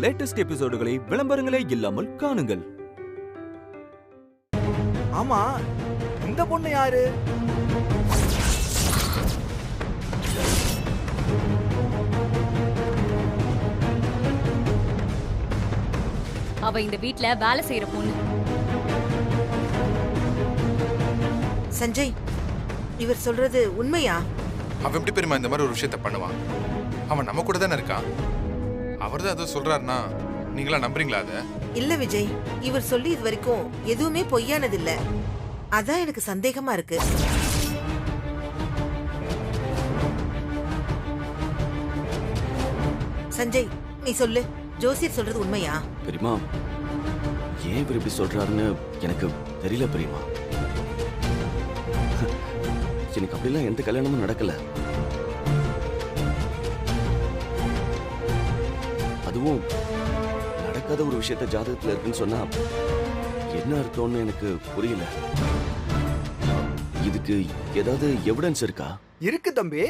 Latest எபிசோடுகளை விளம்பரங்களே இல்லாமல் காணுங்கள். ஆமா, இந்த பொண்ணு யாரு? அவ இந்த வீட்ல வேலை செய்யற பொண்ணு. சஞ்சய், இவர் சொல்றது உண்மையா? அவன் எப்படி பெருமா இந்த மாதிரி ஒரு விஷயத்த பண்ணுவான்? அவன் நம்ம கூட தானே இருக்கான். அவர் தான் ஏதோ சொல்றாருன்னா நீங்களா நம்புறீங்களா? அத இல்ல விஜய், இவர் சொல்லி இது வரைக்கும் எதுவுமே பொய்யானது இல்ல. அதான் எனக்கு சந்தேகமா இருக்கு. சஞ்சய், நீ சொல்லு, ஜோசியர் சொல்றது உண்மையா? பெரியமா, ஏன் இவர் இப்படி சொல்றாருன்னு எனக்கு தெரியல பெரியமா. எனக்கு அப்படிலாம் எந்த கல்யாணமும் நடக்கல. அதுவும் நடக்காத ஒரு விஷயத்த ஜாதகத்துல இருக்குன்னு சொன்னா என்ன அர்த்தம்னு எனக்கு புரியல. இதுக்கு ஏதாவது எவிடன்ஸ் இருக்கா? இருக்கு தம்பி.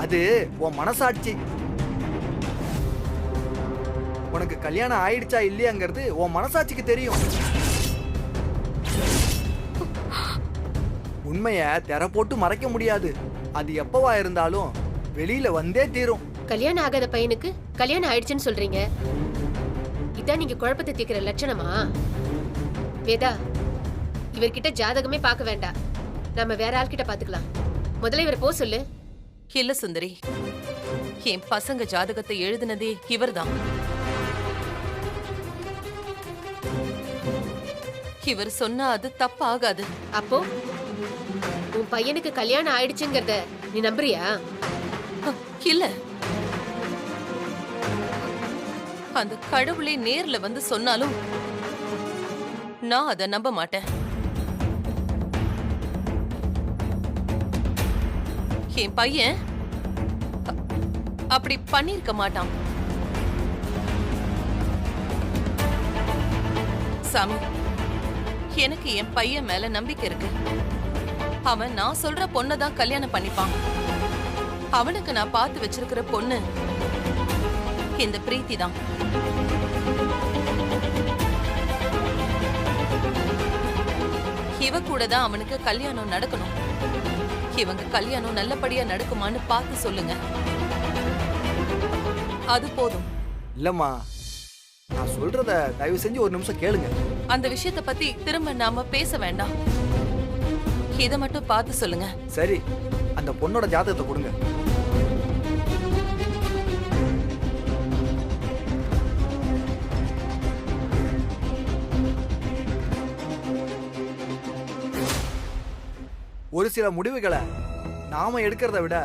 அது உன் மனசாட்சி. உனக்கு கல்யாணம் ஆயிடுச்சா இல்லையாங்கிறது உன் மனசாட்சிக்கு தெரியும். உண்மைய தெர போட்டு மறைக்க முடியாது. அது எப்பவா இருந்தாலும் வெளியில வந்தே தீரும். கல்யாணம் ஆகாத பையனுக்கு கல்யாணம் ஆயிடுச்சுன்னு சொல்றீங்க. இதான் நீங்க குழப்பத்தை தீர்க்கிற லட்சணமா? வேதா, இவர்கிட்ட ஜாதகமே பார்க்க வேண்டாம். நம்ம வேற ஆள்கிட்ட பாத்துக்கலாம். முதல்ல இவரை போ சொல்லு. இல்ல சுந்தரி, என் பசங்க ஜாதகத்தை எழுதினதே இவர்தான். இவர் சொன்னா அது தப்பாகாது. அப்போ உன் பையனுக்கு கல்யாணம் ஆயிடுச்சுங்கிறத நீ நம்புறியா? இல்ல, அந்த கடவுளை நேர்ல வந்து சொன்னாலும் நான் அதை நம்ப மாட்டேன். என் பையன் அப்படி பண்ணிருக்க மாட்டான். சாமி, எனக்கு என் பையன் மேல நம்பிக்கை இருக்கு. அவன் நான் சொல்ற பொண்ணதான் கல்யாணம் பண்ணிப்பான். அவனுக்கு நான் பார்த்து வச்சிருக்கிற பொண்ணு இந்த பிரீத்தி தான். இவ கூட தான் அவனுக்கு கல்யாணம் நடக்கணும். இவங்க கல்யாணம் நல்லபடியா நடக்குமான்னு பார்த்து சொல்லுங்க. அது போதும். இல்லம்மா, நான் சொல்றத தயவு செஞ்சு ஒரு நிமிஷம் கேளுங்க. அந்த விஷயத்தை பத்தி திரும்ப நாம பேச வேண்டாம். இத மட்டும் பார்த்து சொல்லுங்க. சரி, அந்த பொண்ணோட ஜாதகத்தை கொடுங்க. ஒரு சில முடிவுகளை நாம எடுக்கிறத விட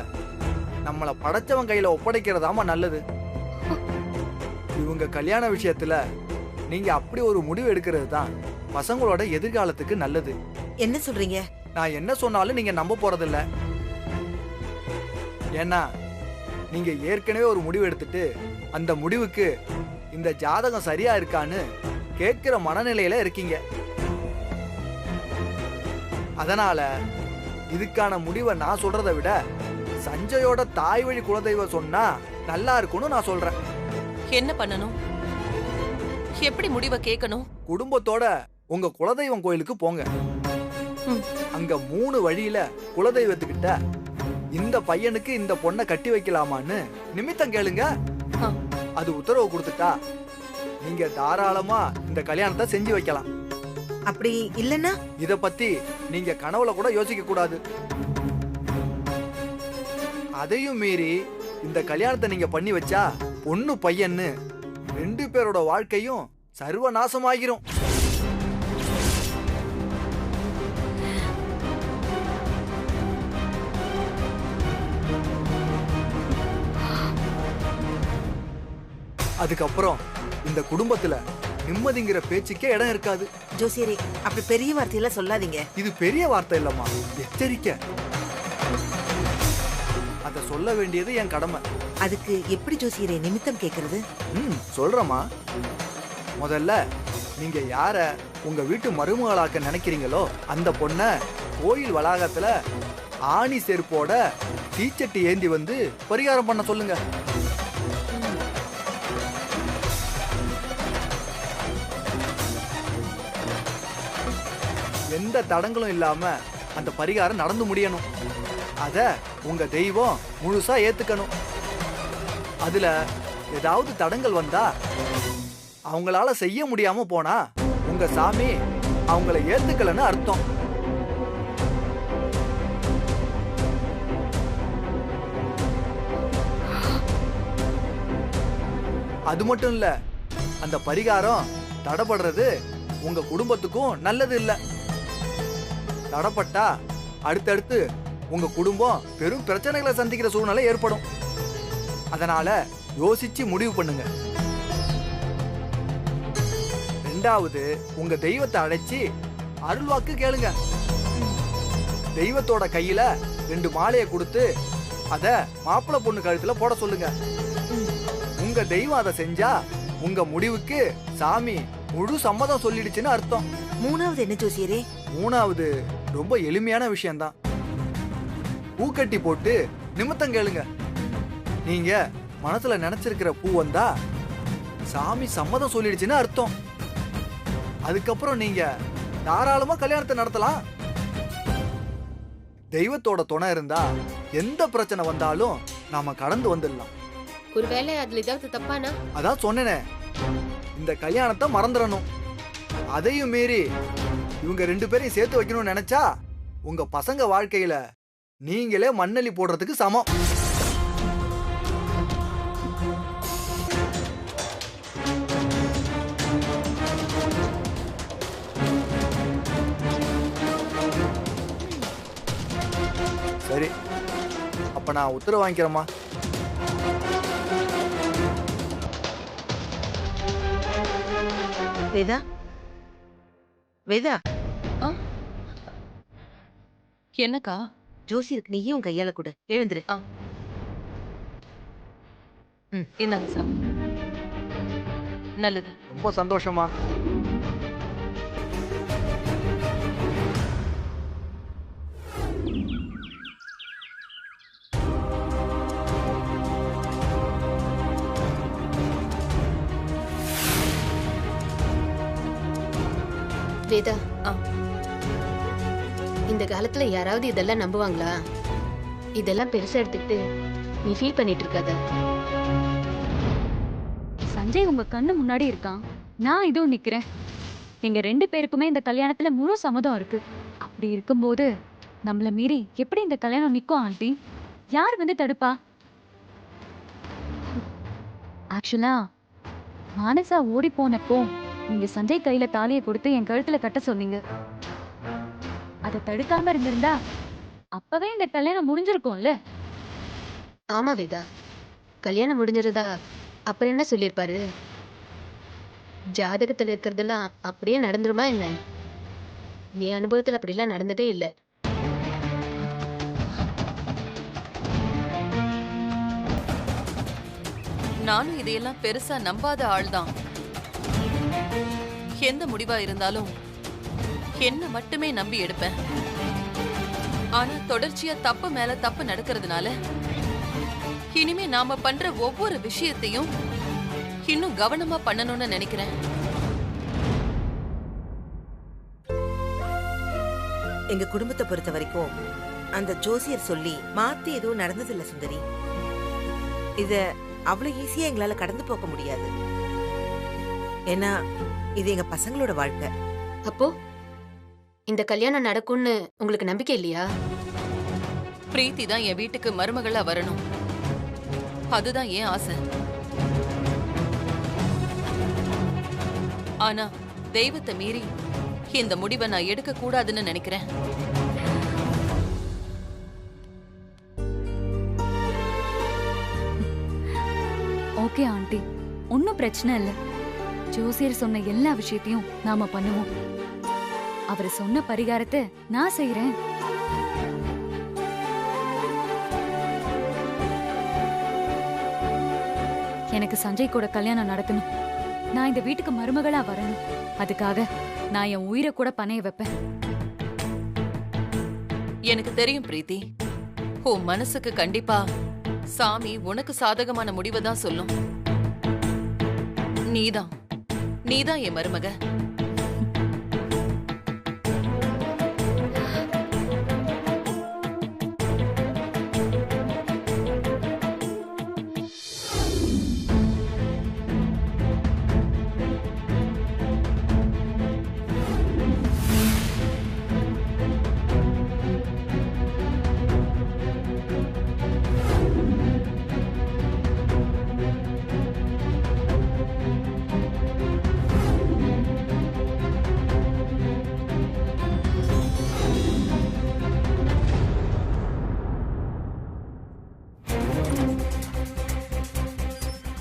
நம்மள படைச்சவன் கையில ஒப்படைக்கிறதாமா நல்லது. இவங்க கல்யாண விஷயத்துல நீங்க அப்படி ஒரு முடிவு எடுக்கிறது தான் பசங்களோட எதிர்காலத்துக்கு நல்லது. என்ன சொல்றீங்க? நான் என்ன சொன்னாலும் நீங்க நம்ப போறதில்ல. ஏன்னா நீங்க ஏற்கனவே ஒரு முடிவு எடுத்துட்டு அந்த முடிவுக்கு இந்த ஜாதகம் சரியா இருக்கான்னு கேட்கிற மனநிலையில இருக்கீங்க. அதனால இதுக்கான முடிவை நான் சொல்றதை விட சஞ்சயோட தாய் வழி குலதெய்வம் சொன்னா நல்லா இருக்கும்னு நான் சொல்றேன். என்ன பண்ணணும்? எப்படி முடிவை கேட்கணும்? குடும்பத்தோட உங்க குலதெய்வம் கோயிலுக்கு போங்க. அங்க 3 வழியில குலதெய்வத்துக்கிட்ட இந்த பையனுக்கு இந்த பொண்ணை கட்டி வைக்கலாமான்னு நிமித்தம் கேளுங்க. அது உத்தரவு கொடுத்துட்டா நீங்க தாராளமா இந்த கல்யாணத்தை செஞ்சு வைக்கலாம். அப்படி இல்லன்னா இத பத்தி நீங்க கனவுல கூட யோசிக்க கூடாது. அதையும் மீறி இந்த கல்யாணத்தை நீங்க பண்ணி வச்சா பொண்ணு பையன்னு 2 பேரோட வாழ்க்கையும் சர்வநாசமாகிரும். அதுக்கப்புறம் இந்த குடும்பத்துல நிம்மதிங்கிற பேச்சுக்கே இடம் இருக்காது. ஜோசியரே, அப்படி பெரிய வார்த்தையில சொல்லாதீங்க. இது பெரிய வார்த்தை இல்லம்மா, எச்சரிக்கை. அத சொல்ல வேண்டியது என் கடமை. அதுக்கு எப்படி ஜோசியரே நிமித்தம் கேக்குறது? சொல்றமா. முதல்ல நீங்க யார உங்க வீட்டு மருமகளாக்க நினைக்கிறீங்களோ அந்த பொண்ண கோயில் வளாகத்துல ஆணி செருப்போட தீச்சட்டி ஏந்தி வந்து பரிகாரம் பண்ண சொல்லுங்க. எந்த தடங்களும் இல்லாம அந்த பரிகாரம் நடந்து முடியணும். அத உங்க தெய்வம் முழுசா ஏத்துக்கணும். அதுல ஏதாவது தடங்கள் வந்தா அவங்களால செய்ய முடியாம போனா உங்க சாமி அவங்கள ஏத்துக்கலன்னு அர்த்தம். அது மட்டும் இல்ல, அந்த பரிகாரம் தடப்படுறது உங்க குடும்பத்துக்கும் நல்லது இல்ல. தடப்பட்டா அடுத்தடுத்து உங்க குடும்பம் பெரும் பிரச்சனைகளை சந்திக்கிற சூழ்நிலை ஏற்படும். அதனால யோசிச்சு முடிவு பண்ணுங்க. ரெண்டாவது, உங்க தெய்வத்தை அழைச்சி அருள்வாக்கு கேளுங்க. தெய்வத்தோட கையில 2 மாலையை கொடுத்து அத மாப்பிள்ளை பொண்ணு கழுத்துல போட சொல்லுங்க. உங்க தெய்வம் அதை செஞ்சா உங்க முடிவுக்கு சாமி முழு சம்மதம் சொல்லிடுச்சுன்னு அர்த்தம். மூணாவது என்ன ஜோசியரே? மூணாவது ரொம்ப எளிமையான விஷயம்தான். பூக்கட்டி போட்டு நிமித்தம் கேளுங்க. நீங்க மனசுல நினைச்சிருக்கிற பூ வந்தா சாமி சம்மதம் சொல்லிடுச்சுன்னு அர்த்தம். அதுக்கப்புறம் நீங்க தாராளமா கல்யாணத்தை நடத்தலாம். தெய்வத்தோட துணை இருந்தா எந்த பிரச்சனை வந்தாலும் நாம கடந்து வந்துடலாம். ஒருவேளை அதுல ஏதாவது தப்பானா? அதான் சொன்னேனே, இந்த கல்யாணத்தை மறந்துடணும். அதையும் மீறி இவங்க 2 பேரையும் சேர்த்து வைக்கணும்னு நினைச்சா உங்க பசங்க வாழ்க்கையில நீங்களே மண்ணள்ளி போடுறதுக்கு சமம். சரி, அப்ப நான் உத்தரவு வாங்கிக்கிறேம்மா. வேதா, வேதா, என்னக்கா? ஜோசியருக்கு நீயே உன் கையால கொடு. எழுந்துரு. இந்தாங்க சார். நல்லது. ரொம்ப சந்தோஷமா. வேதா, இந்த காலத்துல யாராவது இதெல்லாம் நம்புவாங்களா? இதெல்லாம் பெருசா எடுத்துக்கிட்டு நீ ஃபீல் பண்ணிட்டு இருக்காத. சஞ்சய் உங்க கண்ணு முன்னாடி இருக்கான், நான் இதுவும் நிக்கிறேன். எங்க 2 பேருக்குமே இந்த கல்யாணத்துல முழு சம்மதம் இருக்கு. அப்படி இருக்கும்போது நம்மள மீறி எப்படி இந்த கல்யாணம் நிக்கும் ஆண்டி? யார் வந்து தடுப்பா? ஆக்சுவலா மானசா ஓடி போனப்போ நீங்க சஞ்சய் கையில தாலியை கொடுத்து என் கழுத்துல கட்ட சொன்னீங்க. அதை தடுக்காம இருந்திருந்தா அப்பவே இந்த கல்யாணம் முடிஞ்சிருக்கும்ல. ஆமா வேதா, கல்யாணம் முடிஞ்சிருந்தா அப்புறம் என்ன சொல்லியிருப்பாரு? ஜாதகத்துல இருக்கிறதெல்லாம் அப்படியே நடந்துருமா என்ன? நீ அனுபவத்துல அப்படிலாம் நடந்ததே இல்லை. நானும் இதையெல்லாம் பெருசா நம்பாத ஆள்தான். எந்த முடிவா இருந்தாலும் என்ன மட்டுமே நம்பி எடுப்பேன். ஆனா தொடர்ச்சியா தப்பு மேல தப்பு நடக்கிறதுனால இனிமே நாம பண்ற ஒவ்வொரு விஷயத்தையும் இன்னும் கவனமா பண்ணணும்னு நினைக்கிறேன். எங்க குடும்பத்தை பொறுத்த வரைக்கும் அந்த ஜோசியர் சொல்லி மாத்தி எதுவும் நடந்ததில்ல சுந்தரி. இத அவ்வளவு ஈஸியா எங்களால கடந்து போக முடியாது. ஏன்னா இது எங்க பசங்களோட வாழ்க்கை. அப்போ இந்த கல்யாணம் நடக்கும்னு உங்களுக்கு நம்பிக்கை இல்லையா? பிரீத்தி தான் என் வீட்டுக்கு மருமகளா வரணும், அதுதான் ஏன் ஆசை. ஆனா தெய்வத்தை மீறி இந்த முடிவை நான் எடுக்க கூடாதுன்னு நினைக்கிறேன். ஓகே ஆண்டி, ஒன்னும் பிரச்சனை இல்லை. ஜோசியர் சொன்ன எல்லா விஷயத்தையும் நாம பண்ணுவோம். அவர் சொன்ன பரிகாரத்தை நான் செய்யறேன். எனக்கு சஞ்சய் கூட கல்யாணம் நடக்கணும். நான் இந்த வீட்டுக்கு மருமகளா வரணும். அதுக்காக நான் என் உயிரை கூட பணைய வைப்பேன். எனக்கு தெரியும் பிரீத்தி, உன் மனசுக்கு கண்டிப்பா சாமி உனக்கு சாதகமான முடிவை தான் சொல்லும். நீதான் என் மருமக.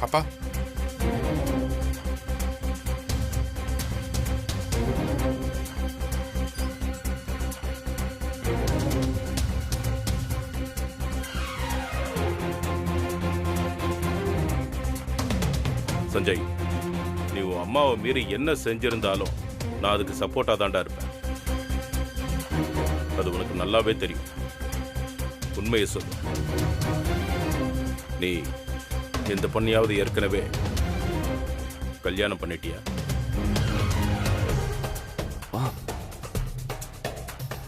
அப்பா, சஞ்சய், நீ உன் அம்மாவை மீறி என்ன செஞ்சிருந்தாலும் நான் அதுக்கு சப்போர்ட்டா தாண்டா இருப்பேன். அது உனக்கு நல்லாவே தெரியும். உண்மையை சொல்லு, நீ எந்த பொண்ணையாவது ஏற்கனவே கல்யாணம் பண்ணிட்டியா?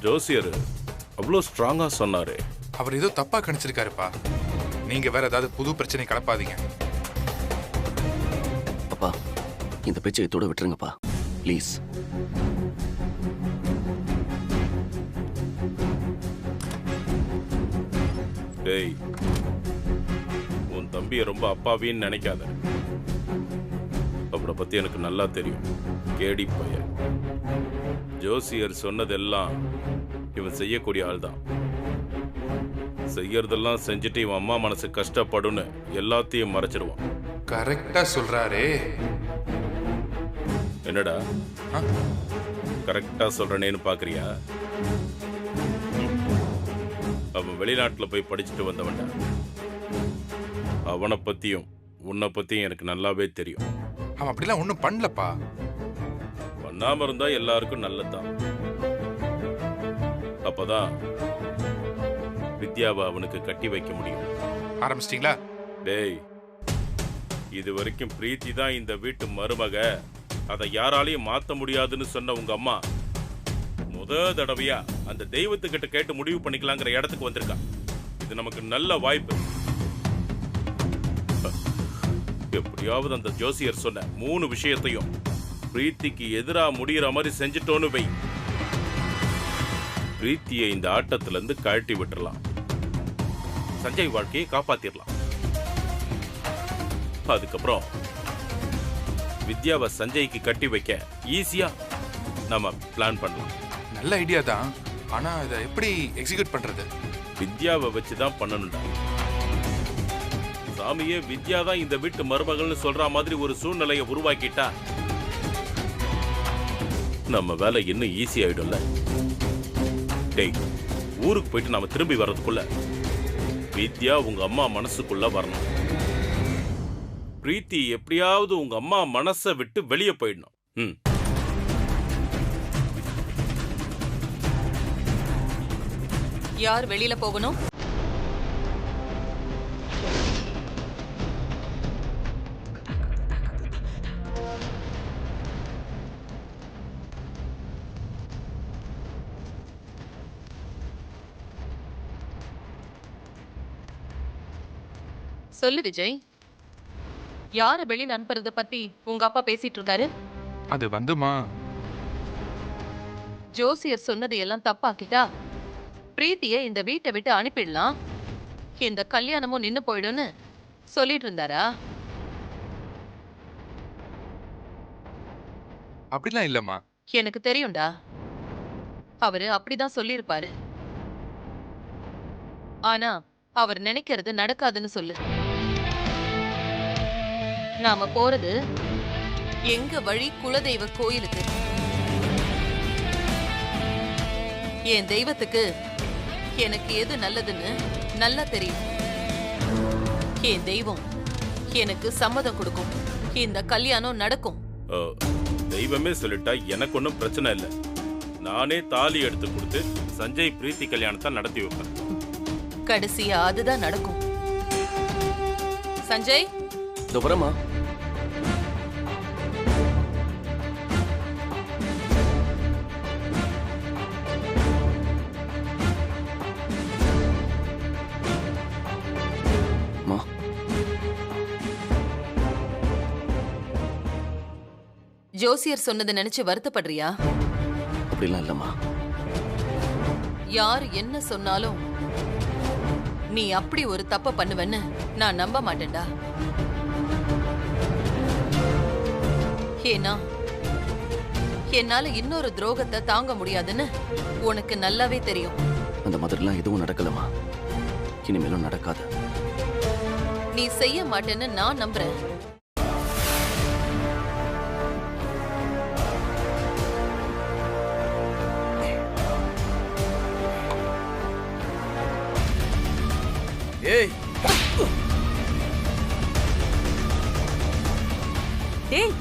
ஜோசியர் அவ்வளோ ஸ்ட்ராங்கா சொன்னாரு. அவர் ஏதோ தப்பா கணிச்சிருக்காருப்பா. நீங்க வேற ஏதாவது புது பிரச்சனை கலப்பாதீங்க. அப்பா, இந்த பேச்சை இதோட விட்டுருங்கப்பா ப்ளீஸ். டேய், உன் தம்பியை ரொம்ப அப்பாவின்னு நினைக்காத. அவனை பத்தி எனக்கு நல்லா தெரியும். கேடி பையன். ஜோசியர் சொன்னதெல்லாம் இவன் செய்யக்கூடிய ஆள் தான். செய்யறதெல்லாம் செஞ்சுட்டு இவன் அம்மா மனசு கஷ்டப்படுன்னு எல்லாத்தையும் மறைச்சிருவான். கரெக்டா சொல்றாரே. என்னடா கரெக்டா சொல்றேன்னு பாக்குறியா? அவன் வெளிநாட்டுல போய் படிச்சுட்டு வந்தவன்டா. அவனை பத்தியும் உன்னை பத்தியும் எனக்கு நல்லாவே தெரியும். அவன் அப்படிலாம் ஒண்ணும் பண்ணலப்பா. பண்ணாம இருந்தா எல்லாருக்கும் நல்லதுதான். அப்பதான் வித்யாவை அவனுக்கு கட்டி வைக்க முடியும். ஆரம்பிச்சிட்டீங்களா? டேய், இது வரைக்கும் பிரீத்தி தான் இந்த வீட்டு மருமக, அதை யாராலையும் மாத்த முடியாதுன்னு சொன்ன உங்க அம்மா தடவையா அந்த தெய்வத்துக்கிட்ட கேட்டு முடிவு பண்ணிக்கலாங்கிற இடத்துக்கு வந்திருக்கா. இது நமக்கு நல்ல வாய்ப்பு. எப்படியாவது அந்த ஜோசியர் சொன்ன 3 விஷயத்தையும் பிரீத்திக்கு எதிரா முடிகிற மாதிரி செஞ்சுட்டோன்னு வை. பிரீத்தியை இந்த ஆட்டத்துல இருந்து கழட்டி விட்டுறலாம். சஞ்சய் வாழ்க்கையை காப்பாத்திரலாம். அதுக்கப்புறம் வித்யாவை சஞ்சய்க்கு கட்டி வைக்க ஈஸியா நம்ம பிளான் பண்ணலாம். நல்ல ஐடியா தான். ஆனா இதை எப்படி எக்ஸிக்யூட் பண்றது? வித்யாவை வச்சுதான் பண்ணணும்டா. சாமியே வித்யா தான் இந்த வீட்டு மருமகள்னு சொல்ற மாதிரி ஒரு சூழ்நிலையை உருவாக்கிட்டா நம்ம வேலை இன்னும் ஈஸி ஆயிடும்ல. டேய், ஊருக்கு போயிட்டு நாம திரும்பி வர்றதுக்குள்ள வித்யா உங்க அம்மா மனசுக்குள்ள வரணும். பிரீத்தி எப்படியாவது உங்க அம்மா மனசை விட்டு வெளியே போயிடணும். யார் வெளியில போகணும்? சொல்லு விஜய், யார வெளியில அனுப்புறத பத்தி உங்க அப்பா பேசிட்டு இருக்காரு? அது வந்துமா, ஜோசியர் சொன்னது எல்லாம் தப்பாக்கிட்டா பிரீத்தியை இந்த வீட்டை விட்டு அனுப்பிடலாம், இந்த கல்யாணமும் நின்னு போயிடும்னு சொல்லிட்டு இருந்தாரா? அப்படிலாம் இல்லம்மா. எனக்கு தெரியும்டா, அவரு அப்படிதான் சொல்லியிருப்பாரு. ஆனா அவர் நினைக்கிறது நடக்காதுன்னு சொல்லு. நாம போறது எங்க வழி குலதெய்வ கோயிலுக்கு. என் தெய்வத்துக்கு எனக்கு எது நல்லதுன்னு நல்லா தெரியும். என் தெய்வம் எனக்கு சம்மதம் கொடுக்கும். இந்த கல்யாணம் நடக்கும். தெய்வமே சொல்லிட்டா எனக்கு ஒன்றும் பிரச்சனை இல்லை. நானே தாலி எடுத்து கொடுத்து சஞ்சய் பிரீத்தி கல்யாணத்தை நடத்தி வைப்பேன். கடைசியா அதுதான் நடக்கும். சஞ்சய், துபரமா ஜோசியர் சொன்னதை நினைச்சு வருத்தப்படுறியா? அப்படிலாம் இல்லம்மா. யார் என்ன சொன்னாலும் நீ அப்படி ஒரு தப்ப பண்ணுவேன்னு நான் நம்ப மாட்டேன்டா. ஏன்னா என்னால இன்னொரு துரோகத்தை தாங்க முடியாதுன்னு உனக்கு நல்லாவே தெரியும். அந்த மாதிரிலாம் எதுவும் நடக்கலமா. இனிமேலும் நடக்காது. நீ செய்ய மாட்டேன்னு நான் நம்புறேன். ஏய், டேய்,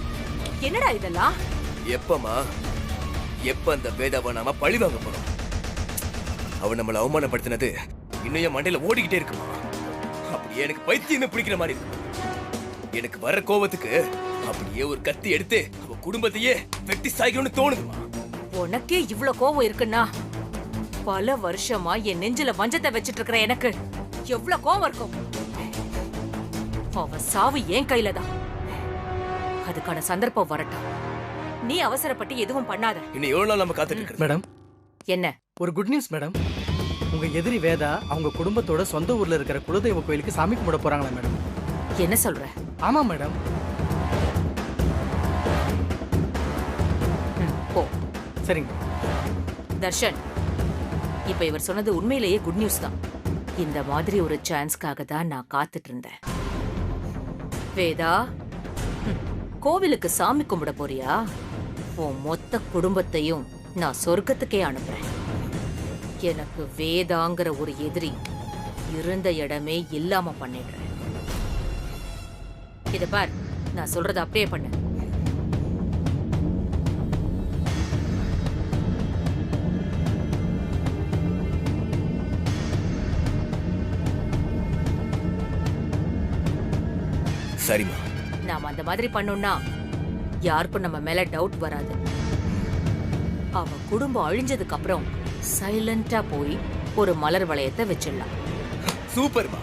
என்னடா இதெல்லாம்? எப்பமா எப்ப அந்த வேதாவை நாம பழி வாங்க போறோம்? அவன் நம்மள அவமானப்படுத்தினது இன்னும் என் மண்டையில ஓடிக்கிட்டே இருக்குமா? அப்படியே எனக்கு பைத்தியமே பிடிக்கிற மாதிரி இருக்கு. எனக்கு வர்ற கோபத்துக்கு அப்படியே ஒரு கத்தி எடுத்து அவ குடும்பத்தையே வெட்டி சாய்க்கணும்னு தோணுதுமா. உனக்கே இவ்ளோ கோவம் இருக்குன்னா பல வருஷமா என் நெஞ்சில வஞ்சத்தை வச்சிட்டு இருக்கிற எனக்கு எவ்வளவு கோவம் இருக்கும். அவ சாவு என் கையில தான். அதுக்கான சந்தர்ப்பம் வரட்டும். நீ அவசரப்பட்டு எதுவும் பண்ணாத. இன்னும் எவ்வளவு நாள் நம்ம காத்துட்டு இருக்கிறது? மேடம், என்ன ஒரு குட் நியூஸ் மேடம். உங்க எதிரி வேதா அவங்க குடும்பத்தோட சொந்த ஊர்ல இருக்கிற குலதெய்வ கோயிலுக்கு சாமி கும்பிட போறாங்களா மேடம்? என்ன சொல்ற? ஆமா மேடம். போ. சரிங்க தர்ஷன், இப்ப இவர் சொன்னது உண்மையிலேயே குட் நியூஸ் தான். இந்த மாதிரி ஒரு சான்ஸ்க்காக தான் நான் காத்துட்டு இருந்தேன். வேதா, கோவிலுக்கு சாமி கும்பிட போறியா? உன் மொத்த குடும்பத்தையும் நான் சொர்க்கத்துக்கே அனுப்புறேன். எனக்கு வேதாங்கிற ஒரு எதிரி இருந்த இடமே இல்லாம பண்ணிடுறேன். இத பார், நான் சொல்றத அப்படியே பண்ணு. சரிமா. நாம அந்த மாதிரி பண்ணோம்னா யாருக்கும் நம்ம மேல டவுட் வராது. அவ குடும்பம் அழிஞ்சதுக்கு அப்புறம் சைலண்டா போய் ஒரு மலர் வளையத்தை வச்சிடலாம். சூப்பர்மா.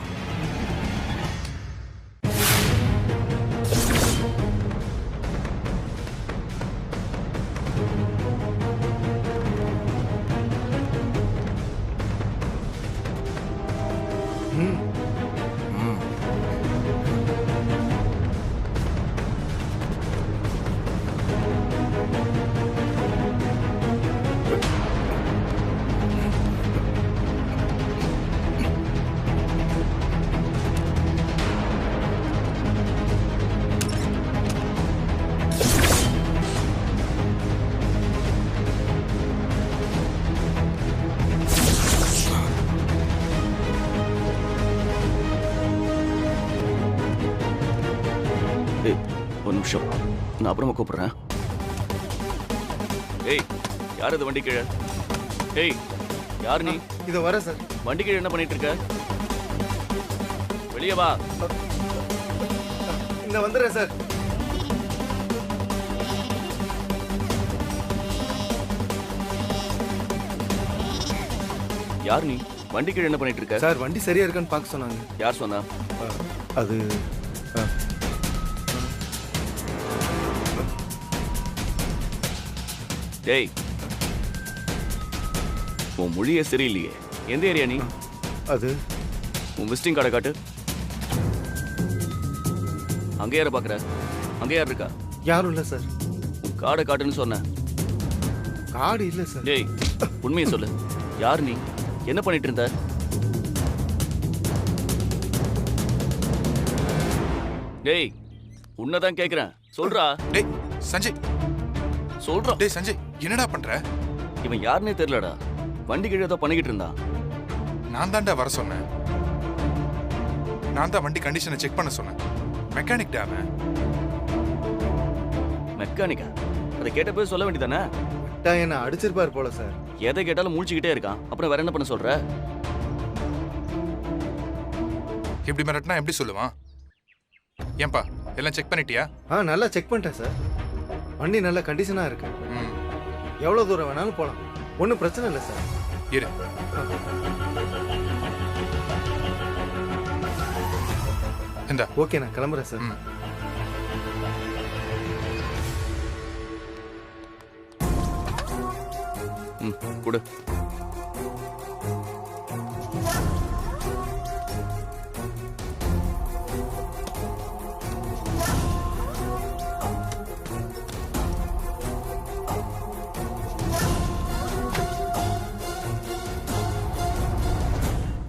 ஒரு நிமிஷம், நான் அப்புறமா கூப்பிடுறேன். ஏய், யார் இது வண்டி கீழே? ஏய், யார் நீ? இது வர சார். வண்டி கீழே என்ன பண்ணிட்டு இருக்க? வெளியே வா. இந்த வந்துடுறேன் சார். யார் நீ? வண்டி கீழே என்ன பண்ணிட்டு இருக்க? சார், வண்டி சரியா இருக்கான்னு பார்க்க சொன்னாங்க. யார் சொன்னா? அது டேய், உன் மொழியே சரியில்லையே. எந்த ஏரியா நீ? அது உன் விசிட்டிங் கார்டை காட்டு. அங்கே யாரை பார்க்குற? அங்கே யார் இருக்கா? யாரும் இல்லை சார். உன் கார்டை காட்டுன்னு சொன்னேன். கார்டு இல்லை சார். டேய், உண்மையை சொல்லு. யார் நீ? என்ன பண்ணிட்டு இருந்த? டேய், உன்னதான் கேக்குறேன், சொல்றா. டேய் சஞ்சய், சொல்றா. டேய் சஞ்சய், என்னடா பண்ற? இவன் யாருன்னே தெரியலடா. வண்டி கீழே ஏதோ பண்ணிக்கிட்டு இருந்தான். நான் தான்டா வர சொன்னேன். நான் தான் வண்டி கண்டிஷனை செக் பண்ண சொன்னேன். மெக்கானிக் டா அவன். மெக்கானிக்கா? அதை கேட்டப்போ சொல்ல வேண்டியதானே? என்ன அடிச்சிருப்பார் போல சார். எதை கேட்டாலும் முழிச்சுக்கிட்டே இருக்கான். அப்புறம் வேற என்ன பண்ண சொல்ற? இப்படி மிரட்டினா எப்படி சொல்லுவான்? ஏன்பா எல்லாம் செக் பண்ணிட்டியா? நல்லா செக் பண்ணிட்டேன் சார். வண்டி நல்ல கண்டிஷனா இருக்கு. எவ்வளவு தூரம் வேணாலும் போலாம். ஒன்றும் பிரச்சனை இல்லை சார். இரு. இந்தா. ஓகே, நான் கிளம்புறேன் சார். கொடு.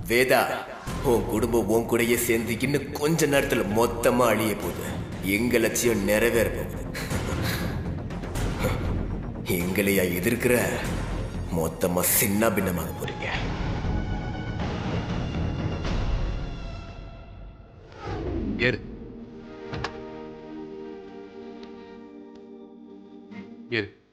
வேதா, உன் குடும்பம் உன் கூடயே சேர்ந்து இன்னும் கொஞ்ச நேரத்துல மொத்தமா அழிய போகுது. எங்க லட்சியம் நிறைவேற போகுது. எங்களையா எதிர்க்கிற? மொத்தமா சின்ன பின்னமாக போறீங்க. ஏறு. ஏறு.